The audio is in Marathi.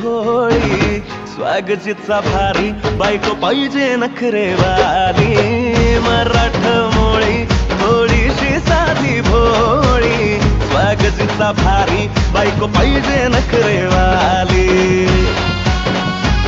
भोळी स्वागजीचा भारी बायको पाहिजे नखरेवाली मराठमोळी थोडीशी साधी भोळी स्वागजीचा भारी बायको पाहिजे नखरेवाली